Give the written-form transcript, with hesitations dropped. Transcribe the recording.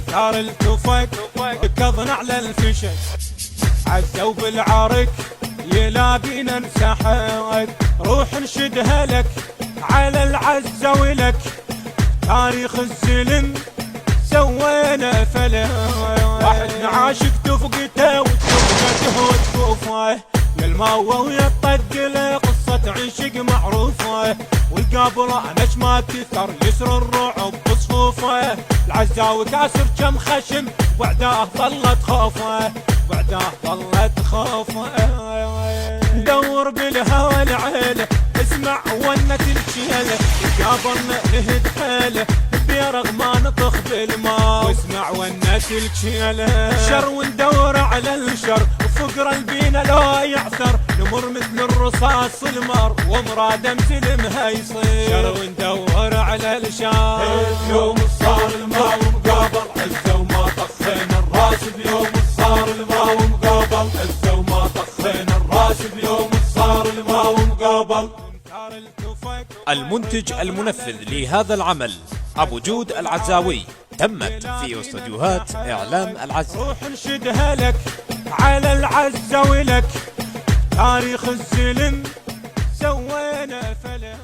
انكار التفق كظن على الفشل عزوا بالعرك يلابينا انسحق روح نشدها لك على العزة ولك تاريخ الزلم سوينا فلا واحد عاشق تفقته وتفقته وتفوفه للماوى ويطق قصة عشق معروفة والقابرة نش ما كثر يسر الرعب بصفوفه العزاوي كاسر كم خشم وعداه ظلت خوفه وعداه ظلت خوفه دور بالهوى العيله اسمع ونة الشيله قابلنا نهد حيله بيرغ ما نطخ بالماء واسمع ونة الشيله شر وندور على الشر وفقر البينا لو يعثر نمر مثل الرصاص المر ومراد مسلمها يصير شر وندور على الشر يوم صار الماء ومقابل عزة وما طخينا الراس بيوم صار الماء ومقابل عزة وما طخينا الراس بيوم صار الماء ومقابل. المنتج المنفذ لهذا العمل أبو جود العزاوي، تمت في استوديوهات إعلام العزة. روح نشدها لك على العزة ولك تاريخ الزلم سوينا فلا